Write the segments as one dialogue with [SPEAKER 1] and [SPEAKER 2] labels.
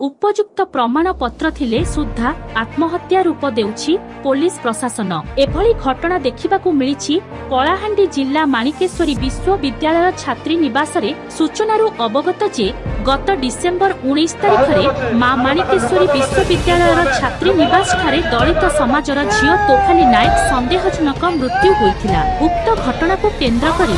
[SPEAKER 1] उपयुक्त प्रमाण पत्र थिले सुद्धा आत्महत्या रूप देउछि पुलिस प्रशासन। एभली घटना देखिबाकू मिलिछि कलाहांडी जिला माणिकेश्वरी विश्वविद्यालय छात्री निवास रे सूचनारू अवगत जे गत डिसेम्बर 19 तारिख रे मां माणिकेश्वरी विश्वविद्यालय छात्री निवास ठारे दलित समाजर झियो तोफानी नायक संदेहजनक मृत्यु होइथिला। उक्त घटना को केंद्र करी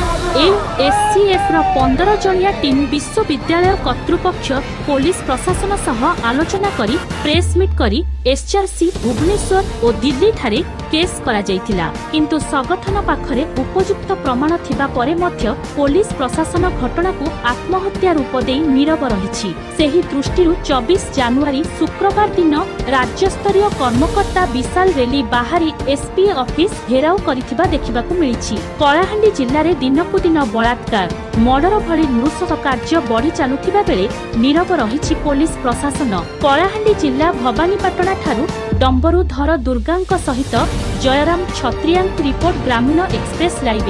[SPEAKER 1] एससीएफ रो 15 जनिया टीम विश्वविद्यालय कर्तृपक्ष पुलिस प्रशासन सह आलोचना करी प्रेस मीट करी एसआरसी भुवनेश्वर और दिल्ली ठारे केस करा जायतिला। किंतु संगठन पाखरे उपयुक्त प्रमाण थिबा परे मध्य पुलिस प्रशासन घटना को आत्महत्या रूप देई नीरव रहिछि। सेही दृष्टिरु 24 जनवरी शुक्रवार दिन राज्य स्तरीय कर्मकर्ता विशाल रेली बाहरी एसपी ऑफिस घेराव करिथिबा देखिबाकू मिलिछि। कलाहांडी जिल्ला रे दिनकु दिन बलात्कार मर्डर भली नृशंस कार्य बढ़ी चलुथिबा बेले नीरव रहिछि पुलिस प्रशासन। कलाहांडी जिल्ला भवानीपाटना ठारू डंबरुधर दुर्गांक सहित जयराम छत्रियांक रिपोर्ट ग्रामीण एक्सप्रेस लाइव।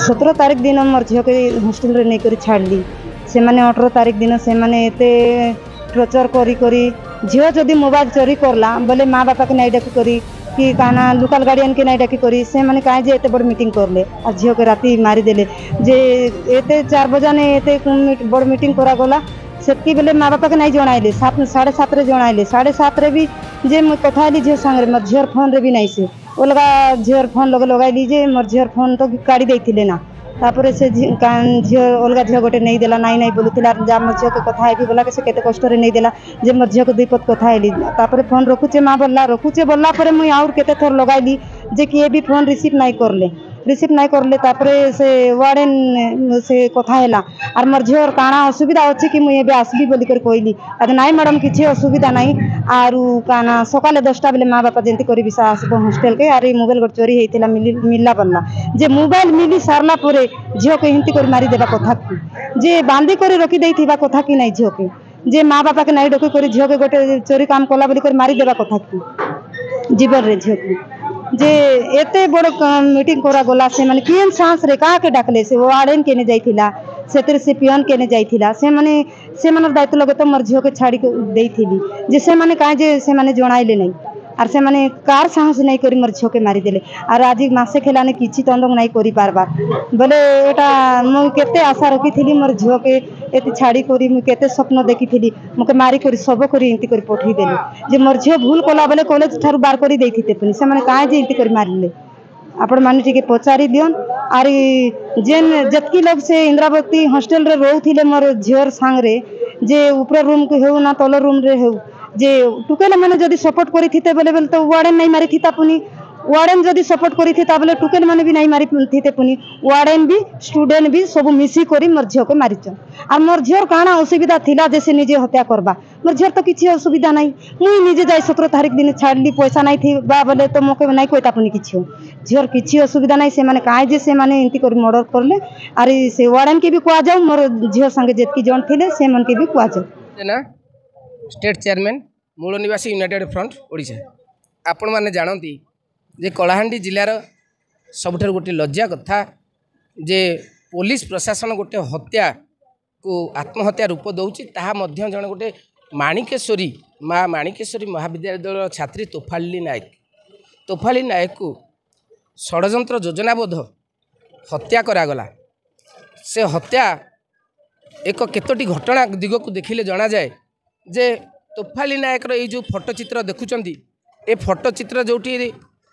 [SPEAKER 2] 17 तारीख दिन मोर झील के हॉस्टल रे नहीं करी छाड़ली से माने 18 तारीख दिन से माने एते टर्चर करी करी झील जदी मोबाइल चोरी करला बोले माँ बापा के नहीं डाकी करी कि काना लोकल गार्डियन के नहीं डाकी करी से माने काहे जे एते बड़ मीटिंग करले आ झील के राती मारी देले जे एते 4 बजे ने एते बड़ मीटिंग करा गला सेतकी बेले माँ बापा के नहीं जणाइले 7:30 रे जणाइले 7:30 रे भी जे मैं कथाली झील संगे मोर झील फोन रे भी नहीं से अलगा झील फोन लगाइली जे मोर झील फोन तो काढ़ी देथिले ना तापर से झील अलगा झील गोटे नहीं देला नहीं बोलूला जा मोर झील के कथा भी बोला से केते कष्ट रे नहीं देला जे मोर झील को दुई पद कथा आइली तापर फोन रखुचे माँ बोलला रखुचे बोलला पर मुई और केते थोर लगाइली जे कि ए भी फोन रिसीव नहीं करले तापर से वार्डन से कथा हैला आर मोर झील काना असुविधा अछि कि मुई एबे आसबी बोली कर कहली अद नाइ मैडम किछि असुविधा नहीं आरु काना सकाले 10टा बेले माँ बापा जेंती करी बिसा आसबो हॉस्टल के आर मोबाइल गोट चोरी हेतिला मिलला बल्ला जे मोबाइल मिली सारला परे झील के हिंती कर मारी देबा कथा जे बांधी कर रखी देथिबा कथा कि नहीं झील के जे माँ बापा के नहीं डोके कर झील के गोटे चोरी काम कला बोली कर मारी देबा कथा कि जीवन रे झील के जे एते बड़ मीटिंग करा गला से माने केन सांस रे का के डाकले से वार्डन केने जाइथिला सेतिर से पियन केने जाइथिला से माने दायित्व लगे तो मोर झील के छाड़ी के देइथिली जे से माने काहे जे से माने जणाइले नहीं आर से माने कार साहस नहीं करी मोर झील के मारी देले आर आज मासे खेलाने किछि तंदंग नहीं करी पारबार बोले एटा मु केते आशा रखिथिली मोर झील के एते छाड़ी करी मु केते स्वप्न देखिथिली मके मारी करी सब करी इंती करी पठई देले जे मोर झील भूल कोला बेले कॉलेज थारु बार करी देइथिते पुनी से माने काहे जे इंती करी मारिले आपण माने टिके पचारी दियन आर जेन जतकी लोग से इंद्रावती हॉस्टल रे रहउथिले मोर झील सांगरे जे ऊपर रूम के हेउ ना तल रूम रे हेउ जे टुकेले माने जदी सपोर्ट करी थिते बेले तो वार्डन नहीं मारी थिता पुनी वार्डन जदी सपोर्ट करी थिता बेले टुकेल माने भी नहीं मारी थिते पुनी वार्डन भी स्टूडेंट भी सब मिसी करी मोर झील के मारिछ आ मोर झील काना असुविधा थिला जैसे निजे हत्या करबा मोर झील तो किछि असुविधा नहीं मुई निजे जाई 17 तारीख दिन छाड़ली पैसा नहीं थी बा बोले तो मोके नहीं कोइता पुनी किछि झील किछि असुविधा नहीं से माने काहे जे से माने इंती करी मर्डर करले अरे से वार्डन के भी कुआ जाऊ मोर झील संगे जेतकी जन थिले से मन के भी कुआ जाऊ
[SPEAKER 3] ना स्टेट चेयरमैन मूल निवासी यूनाइटेड फ्रंट ओडिशा आपण माने जानती जे कलाहांडी जिलार सबुठार गोटे लज्जा कथा जे पुलिस प्रशासन गोटे हत्या को आत्महत्या रूप दौची ताहा मध्य जन गोटे माणिकेश्वरी माँ माणिकेश्वरी महाविद्यालय छात्री तोफाली नायक को षड्यंत्र योजनाबद्ध हत्या करागला से हत्या एक केतोटी घटना दिग को देखिले जना जाए जे तोफाली नायक ये जो फोटोचित्र देखुंट ए फोटोचित्र जोटी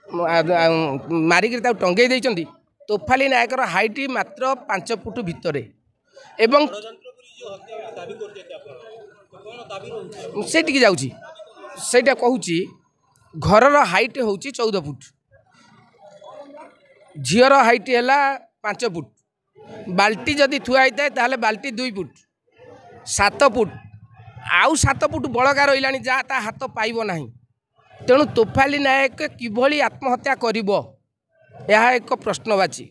[SPEAKER 3] मारिक टंगे देइचंती तोफाली नायकर हाइट मात्र 5 फुट भितर एवं से जाऊँगी सेटा कहूँ घर हाइट हूँ 14 फुट झीर हाइट है 5 फुट बाल्टी जदि थुआ होता है बाल्टी 2 फुट 7 फुट आउ 7 फुट बड़का रहा जहाँ ता हाथ पाइब ना तेणु तोफाली नायक किभली आत्महत्या करिबो यह एक प्रश्नवाची।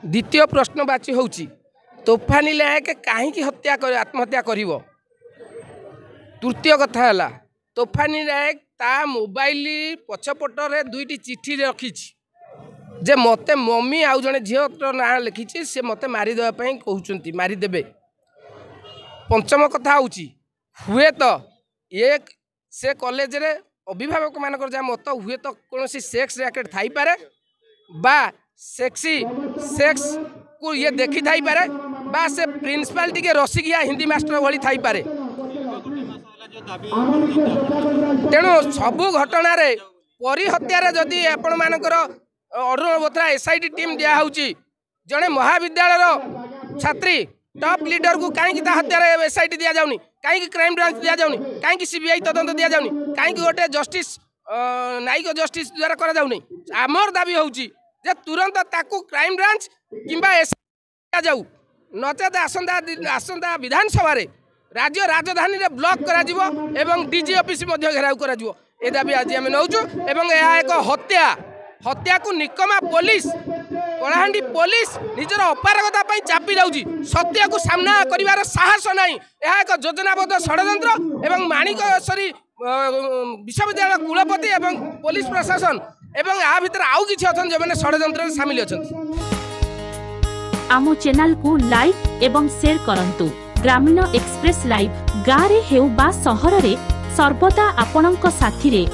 [SPEAKER 3] द्वितीय प्रश्नवाची होउची तोफाली नायक काहींकी हत्या कर आत्महत्या करिबो। तृतीय कथा है तोफाली नायक ता मोबाइल पछपटर 2टी चिठी रखिछि जे मते मम्मी आउ जने झीर ना लिखिछि से मते मारिदेवा कहउचंती मारिदेबे। पंचम कथा होउची हुए तो ये से कॉलेज रे अभिभावक मान जहाँ मत हुए तो कौन सेक्स रैकेट थाई पारे बा सेक्सी सेक्स को ये देखी थाई पारे बा से प्रिंसिपल टिके रसिकिया हिंदी मास्टर भली थाई पारे। तेणु सबू घटना रे परी हत्यार जदि आपण मानकर अरुण बोथरा एसआईटी टीम दिया होउची जड़े महाविद्यालय छात्री टॉप लीडर को कहीं हत्यार एसआईटी दिया जाउनी कहीं क्राइम ब्रांच दिया जाउनी कहीं सीबीआई तदंत दिया जाउनी कहीं गोटे जस्टिस न्यायिक जस्टिस द्वारा करा जाउनी। आमर दाबी होउची जे तुरंत ताकू क्राइम ब्रांच किंबा एसआईटी दिया जाऊ नचेत आसंता विधानसभा रे राज्य राजधानी रे ब्लॉक करा जिवो एवं डीजी ऑफिस मध्य घेराव करा जिवो ए दाबी आज आम नौचु एवं यह एक हत्या को निकमा पुलिस कलाहांडी पुलिस निजर अपारगता चापी जाऊँगी सत्य को सामना करिवार साहस नहीं यह एक योजनाबद्ध षड्यंत्र एवं माणिकेश्वरी विश्वविद्यालय कुलपति एवं पुलिस प्रशासन एवं या भितर आउ किछि अछन जे माने षड्यंत्र शामिल अछन।
[SPEAKER 1] आमो चैनल को लाइक एवं शेयर करंतु। ग्रामीण एक्सप्रेस लाइव गाँव रे हेउ बा सहर रे सर्वदा आपणक साथी रे